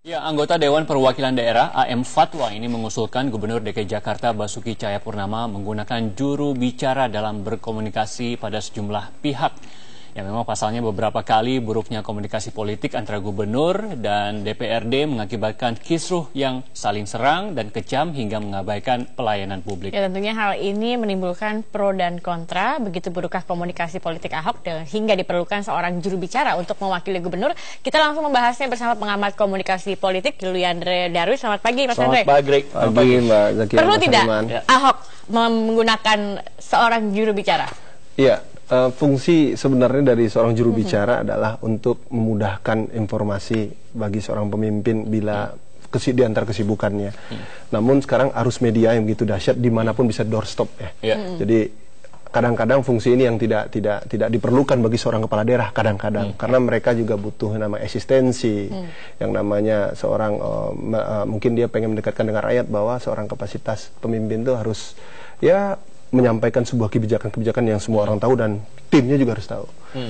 Ya, anggota Dewan Perwakilan Daerah AM Fatwa ini mengusulkan Gubernur DKI Jakarta Basuki Cahayapurnama menggunakan juru bicara dalam berkomunikasi pada sejumlah pihak. Ya, memang pasalnya beberapa kali buruknya komunikasi politik antara gubernur dan DPRD mengakibatkan kisruh yang saling serang dan kejam hingga mengabaikan pelayanan publik. Ya, tentunya hal ini menimbulkan pro dan kontra. Begitu burukkah komunikasi politik Ahok hingga diperlukan seorang juru bicara untuk mewakili gubernur. Kita langsung membahasnya bersama pengamat komunikasi politik Yuliandre Darwis. Selamat pagi, Mas Andre. Selamat pagi, Mbak Zakia. Perlu tidak Ahok menggunakan seorang juru bicara? Iya. Fungsi sebenarnya dari seorang juru bicara adalah untuk memudahkan informasi bagi seorang pemimpin bila di antara kesibukannya. Namun sekarang arus media yang begitu dahsyat dimanapun bisa doorstop ya. Jadi kadang-kadang fungsi ini yang tidak diperlukan bagi seorang kepala daerah kadang-kadang karena mereka juga butuh nama eksistensi yang namanya seorang mungkin dia pengen mendekatkan dengan rakyat bahwa seorang kapasitas pemimpin itu harus ya menyampaikan sebuah kebijakan-kebijakan yang semua orang tahu dan timnya juga harus tahu.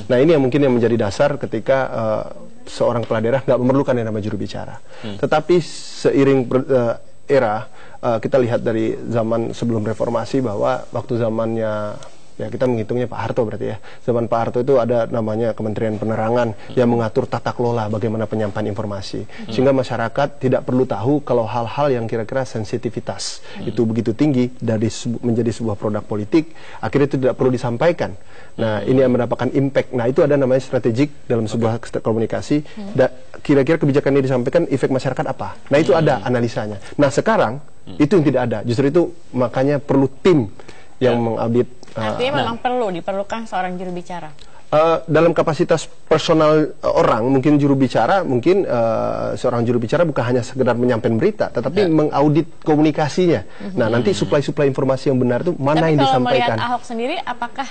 Nah ini yang mungkin yang menjadi dasar ketika seorang kepala daerah nggak memerlukan yang namanya juru bicara. Tetapi seiring era kita lihat dari zaman sebelum reformasi bahwa waktu zamannya ya kita menghitungnya Pak Harto berarti ya. Zaman Pak Harto itu ada namanya Kementerian Penerangan yang mengatur tata kelola bagaimana penyampaian informasi. Sehingga masyarakat tidak perlu tahu kalau hal-hal yang kira-kira sensitivitas itu begitu tinggi dari menjadi sebuah produk politik, akhirnya itu tidak perlu disampaikan. Nah, ini yang mendapatkan impact. Nah, itu ada namanya strategik dalam sebuah komunikasi. Kira-kira kebijakan ini disampaikan, efek masyarakat apa? Nah, itu ada analisanya. Nah, sekarang itu yang tidak ada. Justru itu makanya perlu tim yang mengaudit. Artinya memang diperlukan seorang juru bicara. Dalam kapasitas personal orang, mungkin juru bicara, mungkin seorang juru bicara bukan hanya sekedar menyampaikan berita, tetapi mengaudit komunikasinya. Nah, nanti suplai informasi yang benar itu mana yang disampaikan. Tapi kalau melihat Ahok sendiri, apakah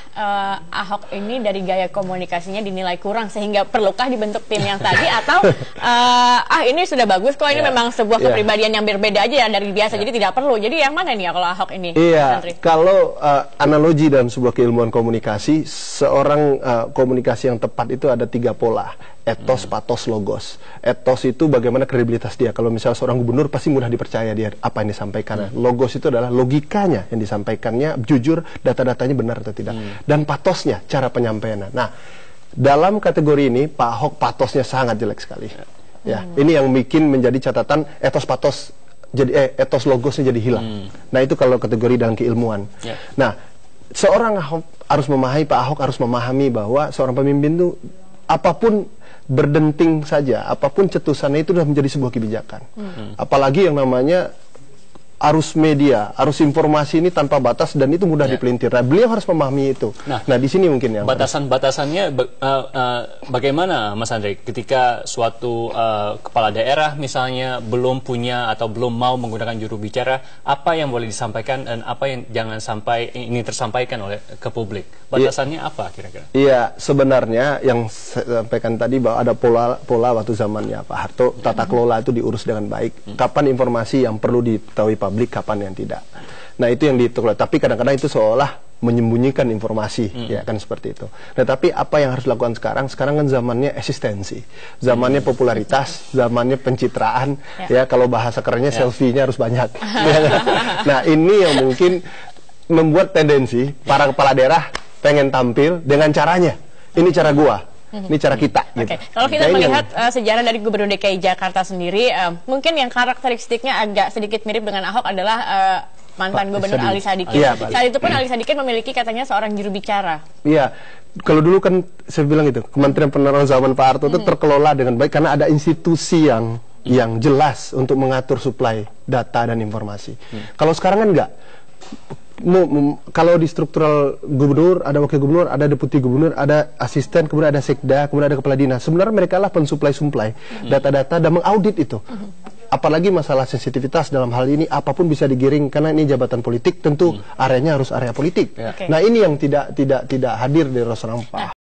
Ahok ini dari gaya komunikasinya dinilai kurang sehingga perlukah dibentuk tim yang tadi atau ini sudah bagus kok, ini memang sebuah kepribadian yang berbeda aja ya dari biasa, jadi tidak perlu. Jadi yang mana nih ya kalau Ahok ini? Iya, kalau analogi dalam sebuah keilmuan komunikasi, seorang komunikasi yang tepat itu ada 3 pola: etos, patos, logos. Etos itu bagaimana kredibilitas dia. Kalau misalnya seorang gubernur pasti mudah dipercaya dia apa yang disampaikan. Logos itu adalah logikanya yang disampaikannya jujur, data-datanya benar atau tidak. Dan patosnya, cara penyampaiannya. Nah, dalam kategori ini Pak Ahok patosnya sangat jelek sekali. Ya, ini yang bikin menjadi catatan etos patos jadi etos logosnya jadi hilang. Nah, itu kalau kategori dalam keilmuan. Nah, seorang Ahok harus memahami, Pak Ahok harus memahami bahwa seorang pemimpin itu apapun berdenting saja, apapun cetusannya itu sudah menjadi sebuah kebijakan. Apalagi yang namanya arus media, arus informasi ini tanpa batas dan itu mudah dipelintir. Nah, beliau harus memahami itu. Nah, di sini mungkin yang batasan-batasannya bagaimana, Mas Andre, ketika suatu kepala daerah misalnya belum punya atau belum mau menggunakan juru bicara, apa yang boleh disampaikan dan apa yang jangan sampai ini tersampaikan oleh ke publik? Batasannya apa kira-kira? Iya, sebenarnya yang saya sampaikan tadi bahwa ada pola waktu zamannya Pak Harto, tata kelola itu diurus dengan baik. Kapan informasi yang perlu diketahui publik, kapan yang tidak. Nah, itu yang dikelola. Tapi kadang-kadang itu seolah menyembunyikan informasi, ya kan seperti itu. Nah, tapi apa yang harus dilakukan sekarang? Sekarang kan zamannya eksistensi, zamannya popularitas, zamannya pencitraan. Ya, kalau bahasa kerennya selfie-nya harus banyak. Nah, ini yang mungkin membuat tendensi para kepala daerah pengen tampil dengan caranya. Ini cara gua. Ini cara kita. Gitu. Kalau kita melihat sejarah dari Gubernur DKI Jakarta sendiri, mungkin yang karakteristiknya agak sedikit mirip dengan Ahok adalah mantan Gubernur Ali Sadikin. Saat itu pun Ali Sadikin memiliki katanya seorang juru bicara. Iya, kalau dulu kan saya bilang itu Kementerian Penerangan zaman Pak Harto itu terkelola dengan baik karena ada institusi yang jelas untuk mengatur suplai data dan informasi. Kalau sekarang kan enggak. Kalau di struktural gubernur, ada wakil gubernur, ada deputi gubernur, ada asisten, kemudian ada sekda, kemudian ada kepala dinas. Sebenarnya mereka lah pensuplai data-data dan mengaudit itu. Apalagi masalah sensitivitas dalam hal ini, apapun bisa digiring karena ini jabatan politik, tentu areanya harus area politik. Nah, ini yang tidak hadir di seorang Pak